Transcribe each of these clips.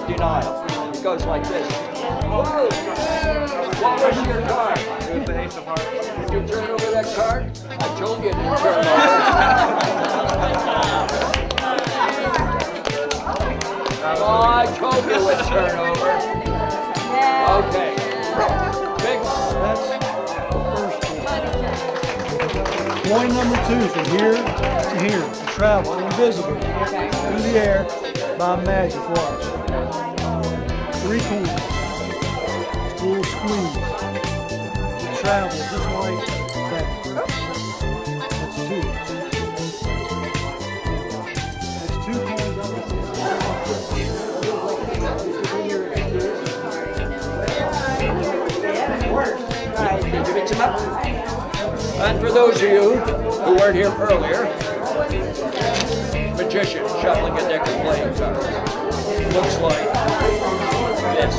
denial. It goes like this. Whoa! What was your card? With the Ace of Hearts. Did you turn over that card? I told you to turn over. Oh, I told you it would turn over. Okay. Big one. That's the first one. Coin number 2 from here to here. To travel invisible through the air by magic. Watch. 3 coins. Full squeeze. To travel just like that. That's 2. That's 2 coins on this. Did you mix them up? And for those of you who weren't here earlier, magician shuffling a deck of playing cards. Looks like this.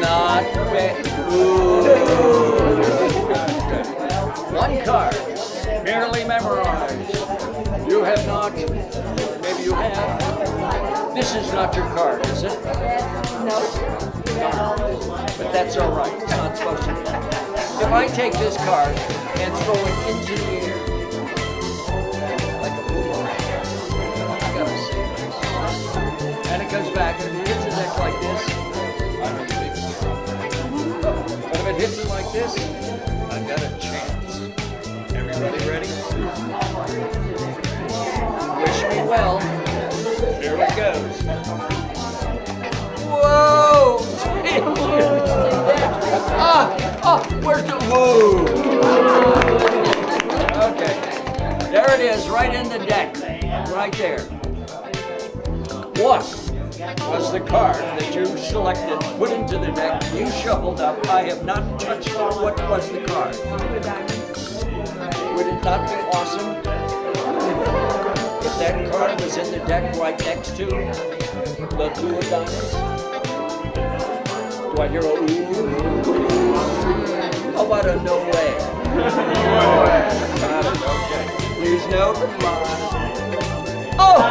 Not bad. Good. 1 card, merely memorized. You have not, maybe you have. This is not your card, is it? No. But that's all right. It's not supposed to be. If I take this card and throw it into the air, like a boomerang, I gotta say this. And it comes back, and if it hits the deck like this, I'm in big trouble. But if it hits it like this, I've got a chance. Everybody ready? Wish me well. Here it goes. Whoa! Where's the whoa? Okay. There it is, right in the deck. Right there. What was the card that you selected, put into the deck, you shuffled up? I have not touched it. What was the card? Would it not be awesome if that card was in the deck right next to the 2 of diamonds? Do I hear a ooh? How about a no way? Got it, okay. Please note. Oh!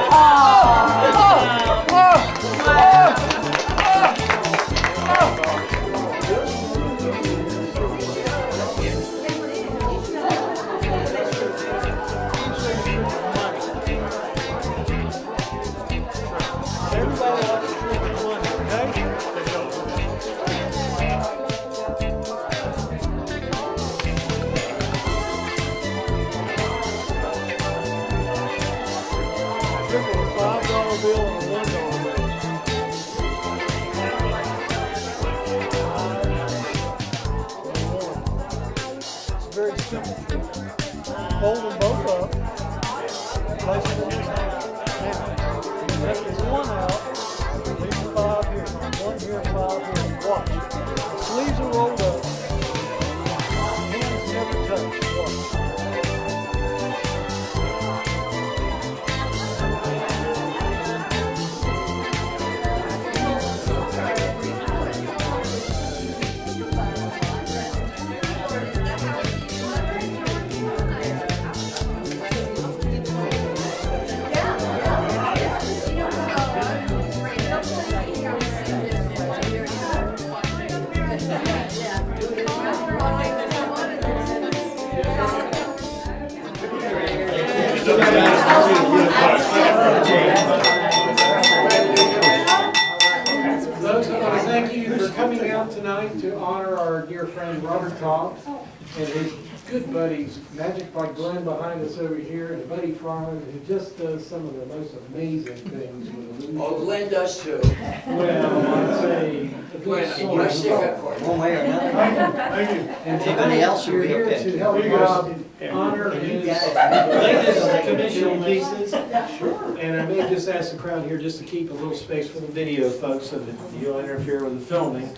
Very simple. Fold them both up. Place them in your hand. Now, take this 1 out. Leave the 5 here. 1 here, 5 here. Watch. The sleeves are rolled up. Hands never touch. Watch. Thank you for coming out tonight to honor our dear friend Robert Toth and his good buddies, Magic by Glen behind us over here, and Buddy Farnan, who just does some of the most amazing things with illusion. Oh, Glen does too. Well, I'd say a good Glen, source. I stick up for you. One way or another. Thank you. And Anybody else will you're be here okay. to help Rob honor his latest commissioned pieces. Sure. And I may just ask the crowd here just to keep a little space for the video, folks, so that you don't interfere with the filming.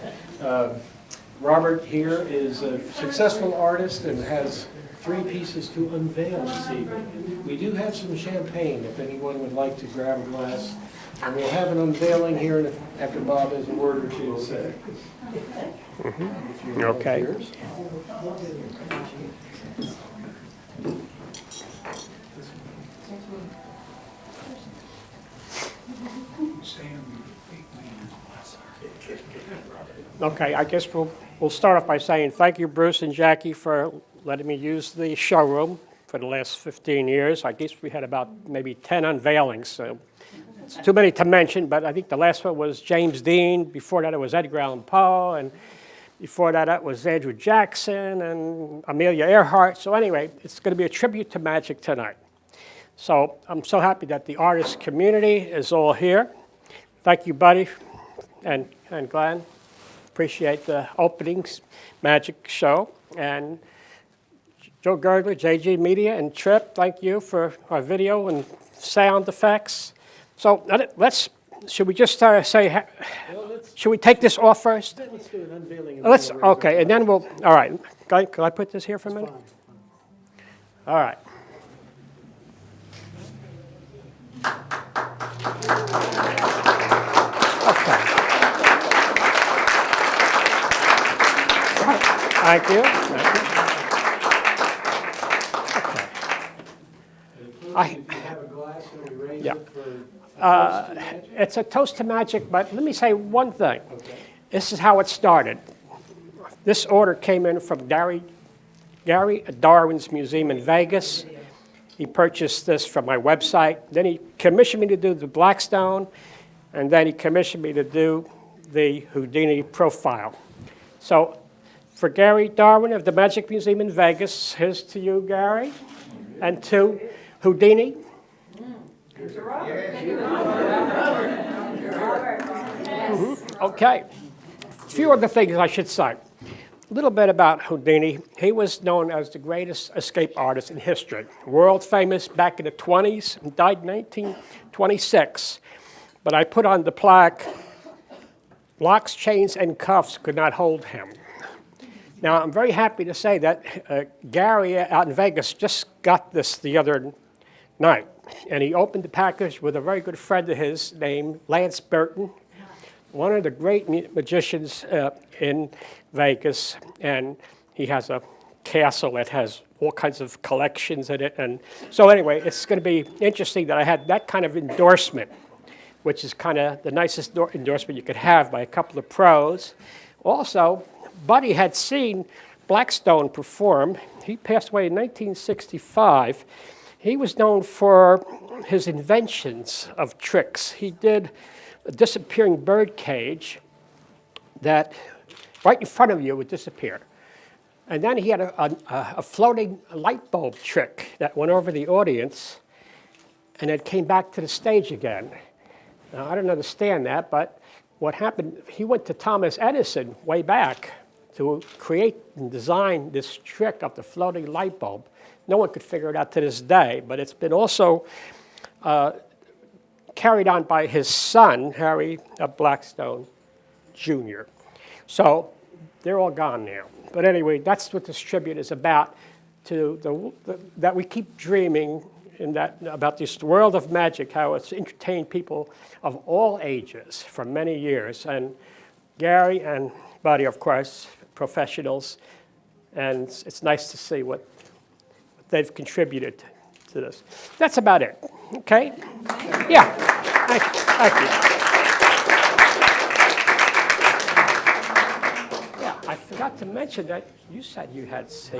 Robert here is a successful artist and has 3 pieces to unveil this evening. We do have some champagne if anyone would like to grab a glass. And we'll have an unveiling here after Bob has a word or 2 to say. Okay. Okay, I guess we'll start off by saying thank you, Bruce and Jackie, for letting me use the showroom for the last 15 years. I guess we had about maybe 10 unveilings, so it's too many to mention, but I think the last one was James Dean. Before that, it was Edgar Allan Poe, and before that, it was Andrew Jackson and Amelia Earhart. So anyway, it's going to be a tribute to magic tonight. So I'm so happy that the artist community is all here. Thank you, Buddy and Glen. Appreciate the openings magic show. And Joe Girdler, JG Media, and Trip, thank you for our video and sound effects. So should we just say, should we take this off first? Let's do an unveiling. Okay, and then we'll, all right. Can I put this here for a minute? All right. Okay. Thank you. If you have a glass, can we raise Yeah. it for It's a toast to magic, but let me say one thing. Okay. This is how it started. This order came in from Gary Darwin's Museum in Vegas. He purchased this from my website. Then he commissioned me to do the Blackstone, and then he commissioned me to do the Houdini profile. So for Gary Darwin of the Magic Museum in Vegas, here's to you, Gary, and to Houdini. Okay. A few other things I should say. A little bit about Houdini. He was known as the greatest escape artist in history. World famous back in the 20s and died in 1926. But I put on the plaque, locks, chains, and cuffs could not hold him. Now, I'm very happy to say that Gary out in Vegas just got this the other night. And he opened the package with a very good friend of his named Lance Burton, one of the great magicians in Vegas. And he has a castle that has all kinds of collections in it. And so anyway, it's going to be interesting that I had that kind of endorsement, which is kind of the nicest endorsement you could have by a couple of pros. Also, Buddy had seen Blackstone perform. He passed away in 1965. He was known for his inventions of tricks. He did a disappearing bird cage that right in front of you would disappear. And then he had a floating light bulb trick that went over the audience and it came back to the stage again. Now, I don't understand that, but what happened, he went to Thomas Edison way back to create and design this trick of the floating light bulb. No one could figure it out to this day, but it's been also carried on by his son, Harry Blackstone Jr. So they're all gone now. But anyway, that's what this tribute is about, to that we keep dreaming about this world of magic, how it's entertained people of all ages for many years. And Gary and Buddy, of course, professionals, and it's nice to see what they've contributed to this. That's about it, okay? Yeah, thank you. Yeah, I forgot to mention that you said you had seen.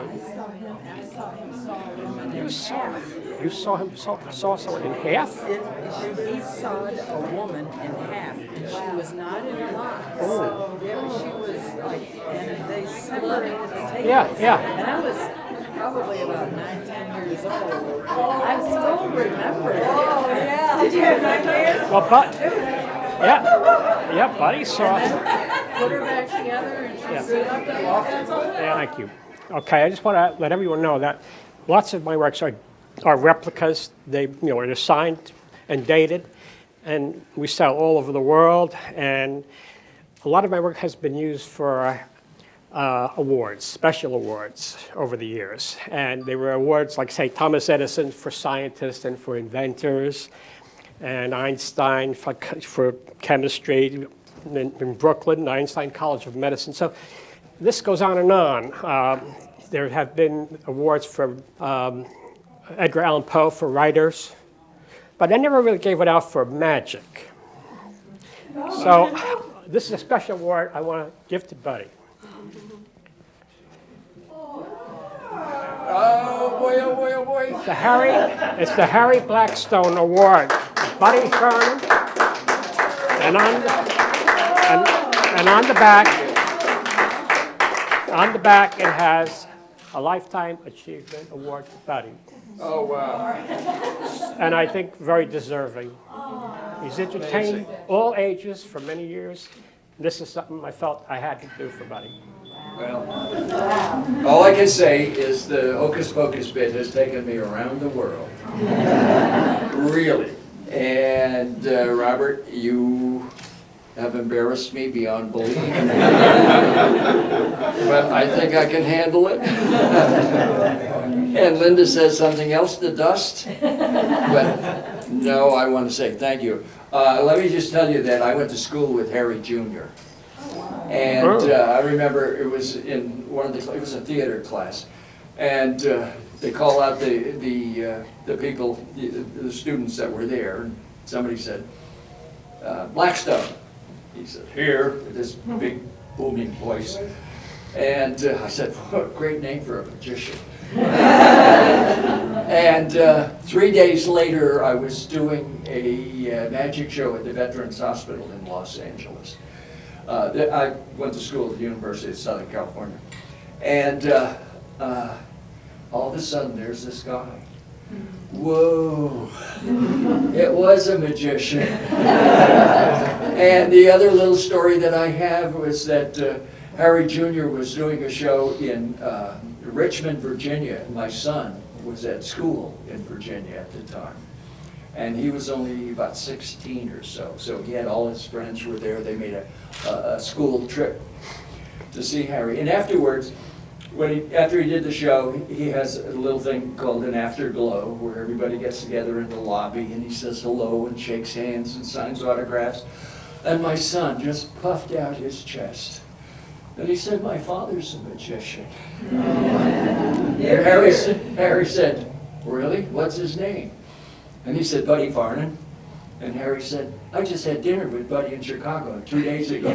You saw him saw someone in half? He sawed a woman in half, and she was not in locks. Oh. She was like, and they separated the tables. Yeah. And I was probably about 9-10 years old. I still remember it. Oh, yeah. Did you have nightmares? Well, Buddy saw it. Put her back together, and she stood up and walked into it. Yeah, thank you. Okay, I just want to let everyone know that lots of my works are replicas. They, are signed and dated, and we sell all over the world. And a lot of my work has been used for awards, special awards over the years. And they were awards like, say, Thomas Edison for scientists and for inventors, and Einstein for chemistry in Brooklyn, Einstein College of Medicine. So this goes on and on. There have been awards for Edgar Allan Poe for writers, but I never really gave it out for magic. So this is a special award I want to give to Buddy. Oh boy, oh boy, oh boy. It's the Harry Blackstone Award. Buddy Farnan, and on the back it has a Lifetime Achievement Award to Buddy. Oh wow. And I think very deserving. He's entertained all ages for many years. This is something I felt I had to do for Buddy. Well, all I can say is the Hocus Pocus bit has taken me around the world. Really. And Robert, you have embarrassed me beyond belief. But I think I can handle it. And Linda says something else to dust. But no, I want to say thank you. Let me just tell you that I went to school with Harry Jr. And I remember it was in it was a theater class. And they call out the people, the students that were there. And somebody said, Blackstone. He said, here, with this big booming voice. And I said, what a great name for a magician. And 3 days later, I was doing a magic show at the Veterans Hospital in Los Angeles. I went to school at the University of Southern California. And all of a sudden, there's this guy. Whoa, it was a magician. And the other little story that I have was that Harry Jr. was doing a show in Richmond, Virginia. My son was at school in Virginia at the time. And he was only about 16 or so. So he had all his friends were there. They made a school trip to see Harry. And afterwards, after he did the show, he has a little thing called an afterglow where everybody gets together in the lobby and he says hello and shakes hands and signs autographs. And my son just puffed out his chest. And he said, my father's a magician. And Harry said, really? What's his name? And he said, Buddy Farnan. And Harry said, I just had dinner with Buddy in Chicago 2 days ago.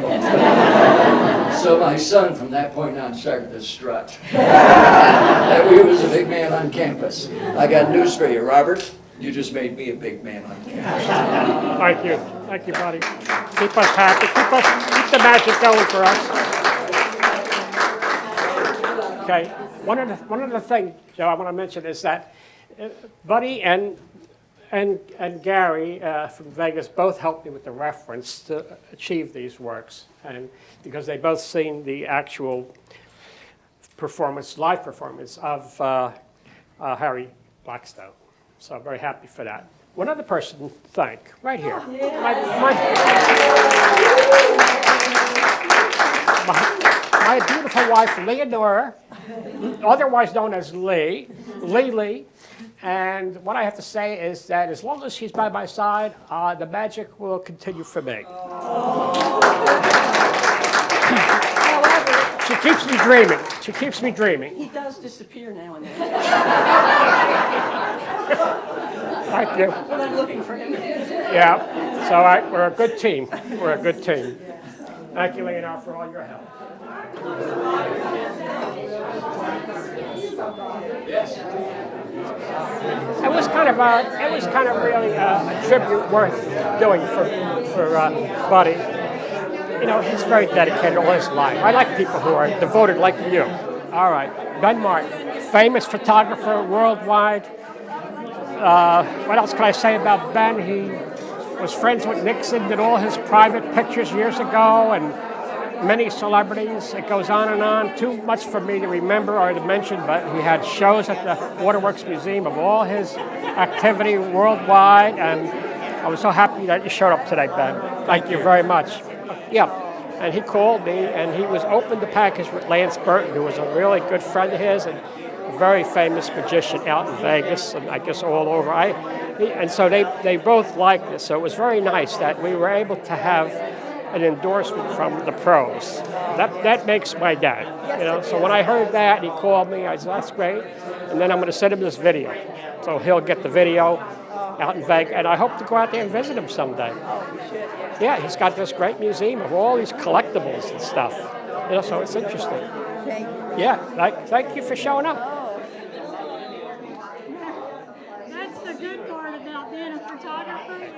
So my son, from that point on, started to strut. That he was a big man on campus. I got news for you, Robert. You just made me a big man on campus. Thank you. Thank you, Buddy. Keep us happy. Keep the magic going for us. Okay. One of the things, Joe, I want to mention is that Buddy and Gary from Vegas both helped me with the reference to achieve these works, and because they both seen the actual live performance of Harry Blackstone. So I'm very happy for that. One other person to thank, right here. My beautiful wife, Leonora, otherwise known as Lee. And what I have to say is that as long as she's by my side, the magic will continue for me. She keeps me dreaming. She keeps me dreaming. He does disappear now and then. Thank you. But I'm looking for him. Yeah. So we're a good team. We're a good team. Thank you, Leonard, for all your help. Yes. It was kind of really a tribute worth doing for Buddy. You know, he's very dedicated all his life. I like people who are devoted like you. All right, Ben Martin, famous photographer worldwide. What else can I say about Ben? He was friends with Nixon, did all his private pictures years ago, and many celebrities. It goes on and on. Too much for me to remember or to mention, but he had shows at the Waterworks Museum of all his activity worldwide, and I was so happy that you showed up today, Ben. Thank you very much. Yeah, and he called me, and he was open the package with Lance Burton, who was a really good friend of his and a very famous magician out in Vegas, and I guess all over. And so they both liked this, so it was very nice that we were able to have an endorsement from the pros. That makes my day, you know. So when I heard that, he called me. I said, "That's great." and then I'm going to send him this video. So he'll get the video out in Vegas, and I hope to go out there and visit him someday. Yeah, he's got this great museum of all these collectibles and stuff. You know, so it's interesting. Thank you. Yeah, thank you for showing up. That's the good part about being a photographer.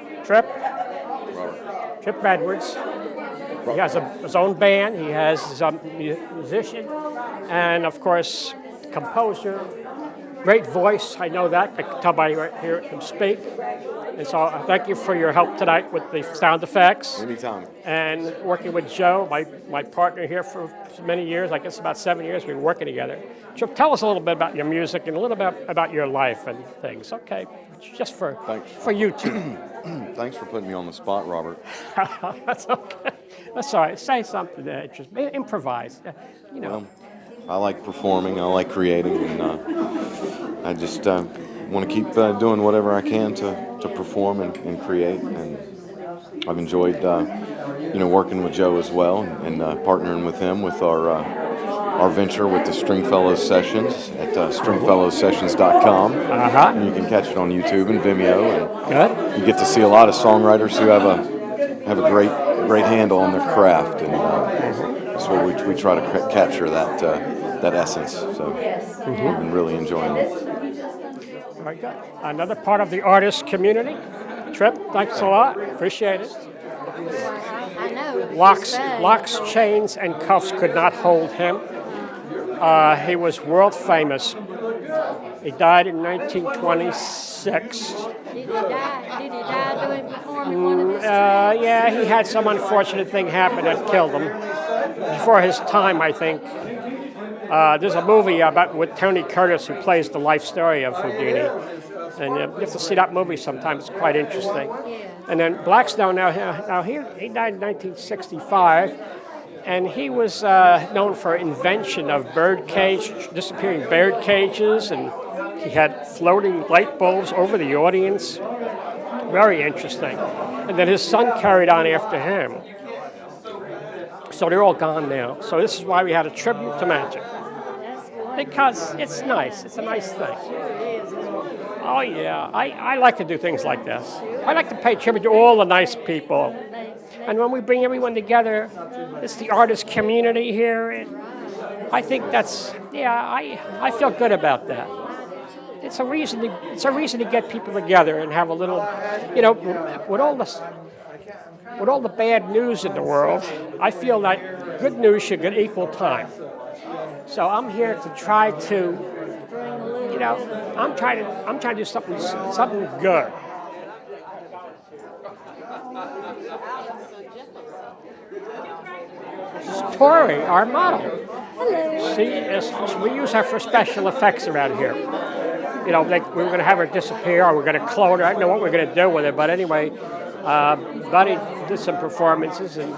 Trip Edwards. He has his own band. He has his own musician, and of course, composer. Great voice. I know that. I can tell by hearing him speak. And so thank you for your help tonight with the sound effects. Anytime. And working with Joe, my partner here for many years, I guess about 7 years, we've been working together. So tell us a little bit about your music and a little bit about your life and things. Okay, just for you two. Thanks for putting me on the spot, Robert. That's okay. That's all right. Say something that interests me. Improvise. You know. Well, I like performing. I like creating, and I just want to keep doing whatever I can to perform and create. And I've enjoyed, working with Joe as well, and partnering with him with our venture with the Stringfellows Sessions at stringfellowssessions.com. And you can catch it on YouTube and Vimeo. And you get to see a lot of songwriters who have a great handle on their craft, and that's what we try to capture that essence. So we've been really enjoying it. Very good. Another part of the artist community. Trip, thanks a lot. Appreciate it. I know. Locks, chains, and cuffs could not hold him. He was world famous. He died in 1926. Did he die doing performing one of his Yeah, he had some unfortunate thing happen that killed him. Before his time, I think. There's a movie with Tony Curtis who plays the life story of Houdini. And you have to see that movie sometime. It's quite interesting. And then Blackstone, he died in 1965. And he was known for invention of disappearing bird cages, and he had floating light bulbs over the audience. Very interesting. And then his son carried on after him. So they're all gone now. So this is why we had a tribute to magic. Because it's nice. It's a nice thing. Oh, yeah. I like to do things like this. I like to pay tribute to all the nice people. And when we bring everyone together, it's the artist community here. And I think I feel good about that. It's a reason to get people together and have a little, with all the bad news in the world, I feel that good news should get equal time. So I'm here to try to, I'm trying to do something good. This is Tori, our model. We use her for special effects around here. Like we were going to have her disappear, or we're going to clone her. I don't know what we're going to do with her, but anyway, Buddy did some performances, and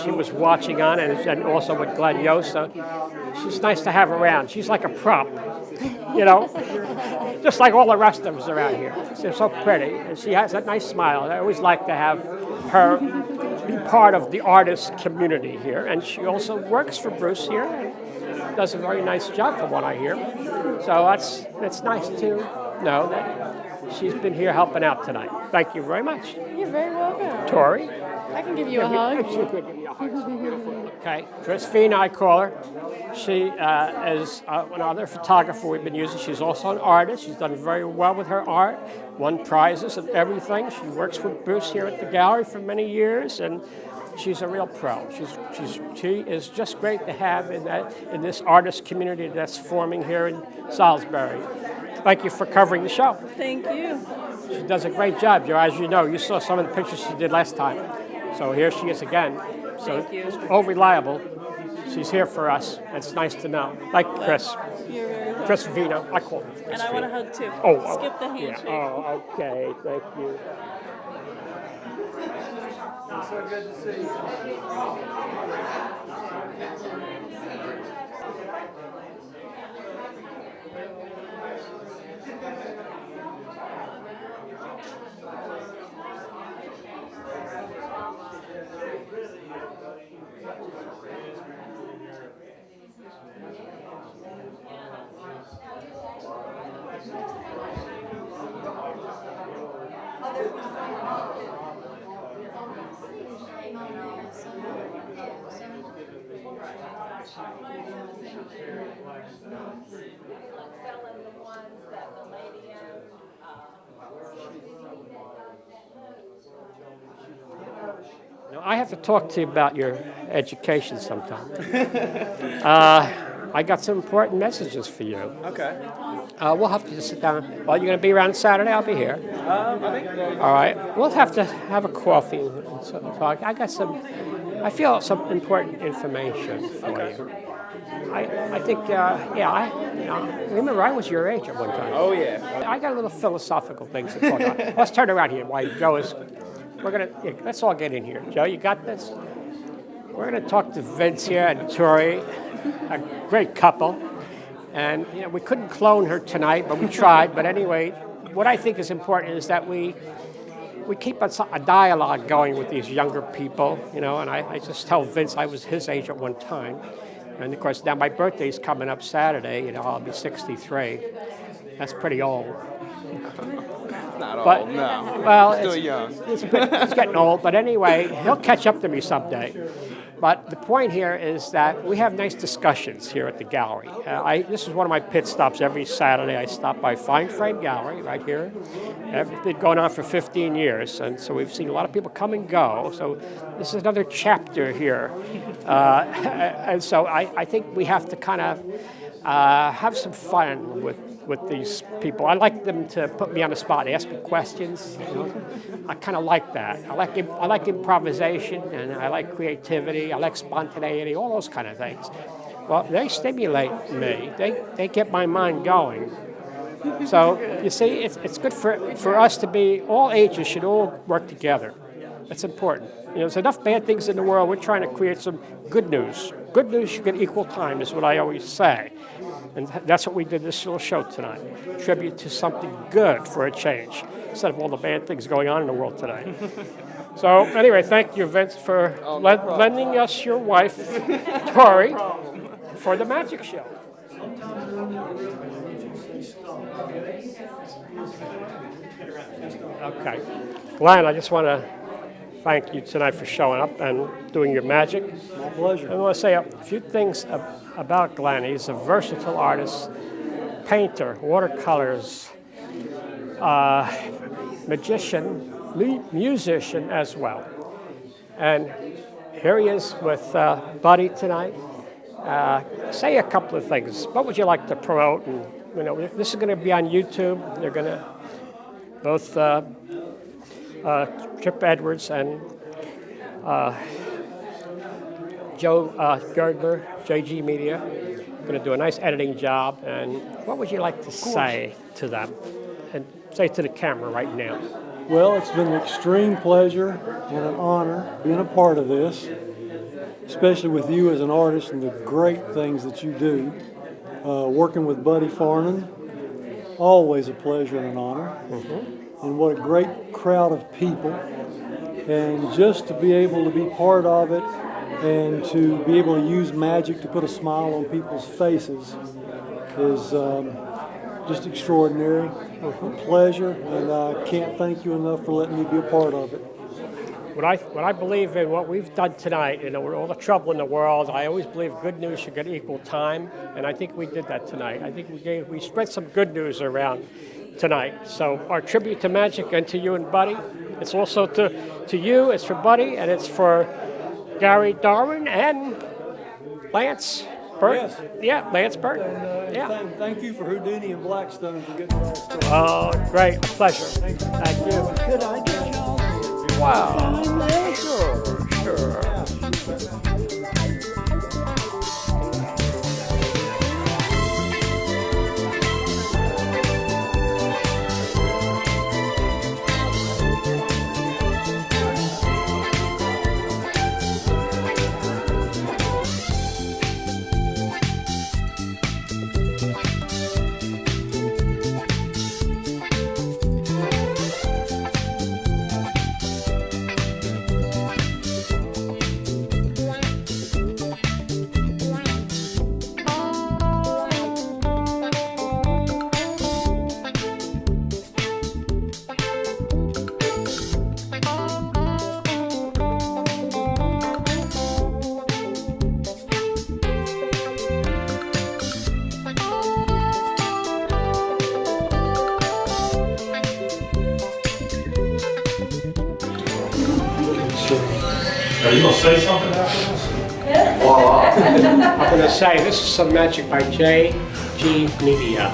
she was watching on, and also with Glen Yost. So she's nice to have around. She's like a prop, just like all the rest of us around here. She's so pretty, and she has a nice smile. I always like to have her be part of the artist community here, and she also works for Bruce here and does a very nice job from what I hear. So it's nice to know that she's been here helping out tonight. Thank you very much. You're very welcome. Tori? I can give you a hug. She could give you a hug. So beautiful. Okay, Christine, I call her. She is another photographer we've been using. She's also an artist. She's done very well with her art, won prizes and everything. She works with Bruce here at the gallery for many years, and she's a real pro. She is just great to have in this artist community that's forming here in Salisbury. Thank you for covering the show. Thank you. She does a great job. As you know, you saw some of the pictures she did last time. So here she is again. So Thank you. it's all reliable. She's here for us. It's nice to know. Like Chris. You're very welcome. Chris Vino. I call him Chris And I want to Vino. hug too. Oh, Skip the handshake. Yeah. Oh, okay. Thank you. So good to see you. Now, I have to talk to you about your education sometime. I got some important messages for you. Okay. We'll have to just sit down. Well, you're going to be around Saturday? I'll be here. I think. All right. We'll have to have a coffee and talk. I feel some important information for you. I think, remember I was your age at one time. Oh yeah. I got a little philosophical things to talk about. Let's turn around here while Joe is, let's all get in here. Joe, you got this? We're going to talk to Vince here and Tori, a great couple. And we couldn't clone her tonight, but we tried. But anyway, what I think is important is that we keep a dialogue going with these younger people, and I just tell Vince I was his age at one time. And of course, now my birthday's coming up Saturday, I'll be 63. That's pretty old. Not But- old. No. Well, Still young. It's getting old, but anyway, he'll catch up to me someday. But the point here is that we have nice discussions here at the gallery. This is one of my pit stops every Saturday. I stop by Fine Frame Gallery right here. It's been going on for 15 years, and so we've seen a lot of people come and go. So this is another chapter here. And so I think we have to kind of have some fun with these people. I like them to put me on the spot, ask me questions. I kind of like that. I like improvisation, and I like creativity. I like spontaneity, all those kind of things. Well, they stimulate me. They get my mind going. So you see, it's good for us to be, all ages should all work together. That's important. There's enough bad things in the world. We're trying to create some good news. Good news should get equal time, is what I always say. And that's what we did this little show tonight. Tribute to something good for a change, instead of all the bad things going on in the world today. So anyway, thank you, Vince, for lending us your wife, Tori, for the magic show. Okay. Glen, I just want to thank you tonight for showing up and doing your magic. My pleasure. I want to say a few things about Glen. He's a versatile artist, painter, watercolors, magician, musician as well. And here he is with Buddy tonight. Say a couple of things. What would you like to promote? And this is going to be on YouTube. They're going to both Chip Edwards and Joe Gardner, JG Media, going to do a nice editing job. And what would you like to say to them? And say to the camera right now. Well, it's been an extreme pleasure and an honor being a part of this, especially with you as an artist and the great things that you do. Working with Buddy Farnan, always a pleasure and an honor. And what a great crowd of people. And just to be able to be part of it and to be able to use magic to put a smile on people's faces is just extraordinary. A pleasure, and I can't thank you enough for letting me be a part of it. What I believe in, what we've done tonight, with all the trouble in the world, I always believe good news should get equal time, and I think we did that tonight. I think we spread some good news around tonight. So our tribute to magic and to you and Buddy. It's also to you, it's for Buddy, and it's for Gary Darwin and Lance Burton. Yes. Yeah, Lance Burton. Yeah. Thank you for Houdini and Blackstone for getting that started. Oh, great. Pleasure. Thank you. Could I get y'all? Wow. Sure. Are you gonna say something after this? I'm going to say this is some magic by JG Media.